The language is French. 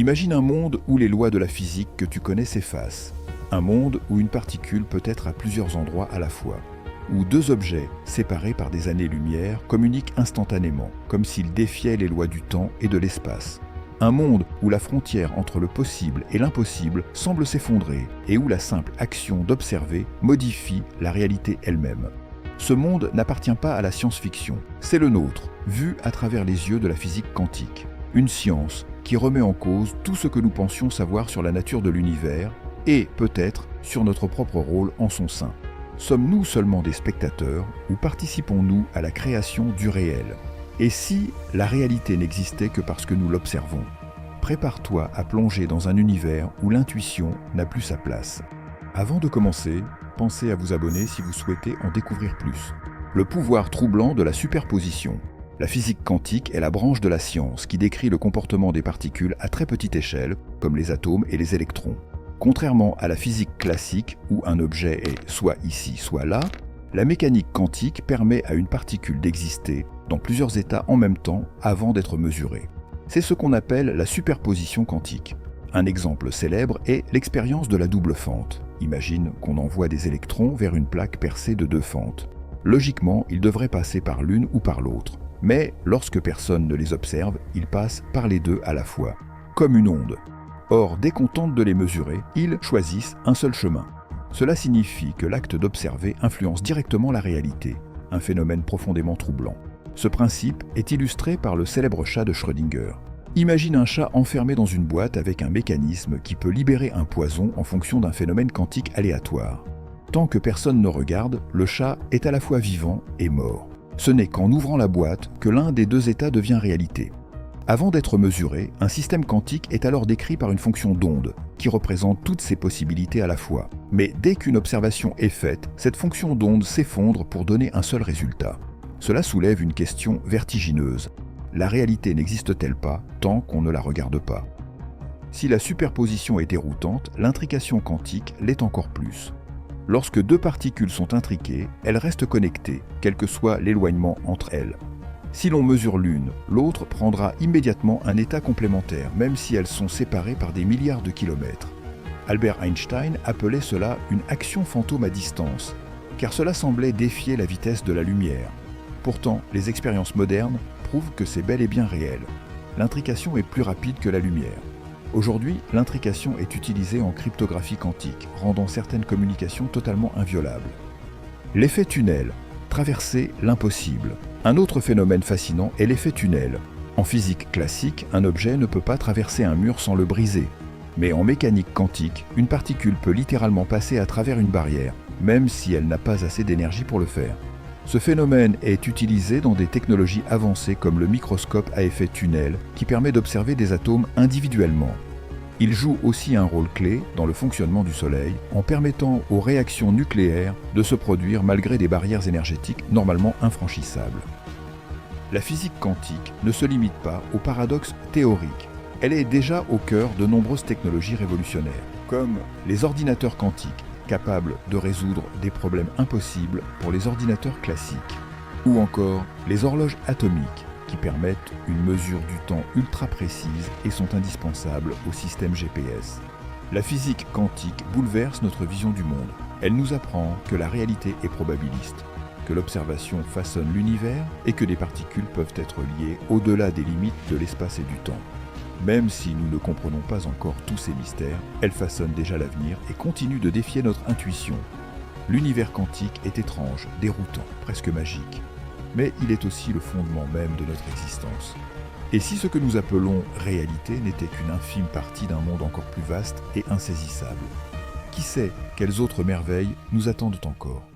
Imagine un monde où les lois de la physique que tu connais s'effacent. Un monde où une particule peut être à plusieurs endroits à la fois. Où deux objets, séparés par des années-lumière, communiquent instantanément, comme s'ils défiaient les lois du temps et de l'espace. Un monde où la frontière entre le possible et l'impossible semble s'effondrer et où la simple action d'observer modifie la réalité elle-même. Ce monde n'appartient pas à la science-fiction, c'est le nôtre, vu à travers les yeux de la physique quantique. Une science qui remet en cause tout ce que nous pensions savoir sur la nature de l'univers et, peut-être, sur notre propre rôle en son sein. Sommes-nous seulement des spectateurs ou participons-nous à la création du réel ? Et si la réalité n'existait que parce que nous l'observons ? Prépare-toi à plonger dans un univers où l'intuition n'a plus sa place. Avant de commencer, pensez à vous abonner si vous souhaitez en découvrir plus. Le pouvoir troublant de la superposition. La physique quantique est la branche de la science qui décrit le comportement des particules à très petite échelle, comme les atomes et les électrons. Contrairement à la physique classique, où un objet est soit ici, soit là, la mécanique quantique permet à une particule d'exister dans plusieurs états en même temps avant d'être mesurée. C'est ce qu'on appelle la superposition quantique. Un exemple célèbre est l'expérience de la double fente. Imagine qu'on envoie des électrons vers une plaque percée de deux fentes. Logiquement, ils devraient passer par l'une ou par l'autre. Mais lorsque personne ne les observe, ils passent par les deux à la fois, comme une onde. Or, dès qu'on tente de les mesurer, ils choisissent un seul chemin. Cela signifie que l'acte d'observer influence directement la réalité, un phénomène profondément troublant. Ce principe est illustré par le célèbre chat de Schrödinger. Imagine un chat enfermé dans une boîte avec un mécanisme qui peut libérer un poison en fonction d'un phénomène quantique aléatoire. Tant que personne ne regarde, le chat est à la fois vivant et mort. Ce n'est qu'en ouvrant la boîte que l'un des deux états devient réalité. Avant d'être mesuré, un système quantique est alors décrit par une fonction d'onde, qui représente toutes ces possibilités à la fois. Mais dès qu'une observation est faite, cette fonction d'onde s'effondre pour donner un seul résultat. Cela soulève une question vertigineuse. La réalité n'existe-t-elle pas tant qu'on ne la regarde pas ? Si la superposition est déroutante, l'intrication quantique l'est encore plus. Lorsque deux particules sont intriquées, elles restent connectées, quel que soit l'éloignement entre elles. Si l'on mesure l'une, l'autre prendra immédiatement un état complémentaire, même si elles sont séparées par des milliards de kilomètres. Albert Einstein appelait cela une action fantôme à distance, car cela semblait défier la vitesse de la lumière. Pourtant, les expériences modernes prouvent que c'est bel et bien réel. L'intrication est plus rapide que la lumière. Aujourd'hui, l'intrication est utilisée en cryptographie quantique, rendant certaines communications totalement inviolables. L'effet tunnel, traverser l'impossible. Un autre phénomène fascinant est l'effet tunnel. En physique classique, un objet ne peut pas traverser un mur sans le briser. Mais en mécanique quantique, une particule peut littéralement passer à travers une barrière, même si elle n'a pas assez d'énergie pour le faire. Ce phénomène est utilisé dans des technologies avancées comme le microscope à effet tunnel, qui permet d'observer des atomes individuellement. Il joue aussi un rôle clé dans le fonctionnement du Soleil, en permettant aux réactions nucléaires de se produire malgré des barrières énergétiques normalement infranchissables. La physique quantique ne se limite pas au paradoxe théorique. Elle est déjà au cœur de nombreuses technologies révolutionnaires, comme les ordinateurs quantiques, capables de résoudre des problèmes impossibles pour les ordinateurs classiques, ou encore les horloges atomiques, qui permettent une mesure du temps ultra précise et sont indispensables au système GPS. La physique quantique bouleverse notre vision du monde. Elle nous apprend que la réalité est probabiliste, que l'observation façonne l'univers et que les particules peuvent être liées au-delà des limites de l'espace et du temps. Même si nous ne comprenons pas encore tous ces mystères, elle façonne déjà l'avenir et continue de défier notre intuition. L'univers quantique est étrange, déroutant, presque magique. Mais il est aussi le fondement même de notre existence. Et si ce que nous appelons réalité n'était qu'une infime partie d'un monde encore plus vaste et insaisissable ? Qui sait quelles autres merveilles nous attendent encore ?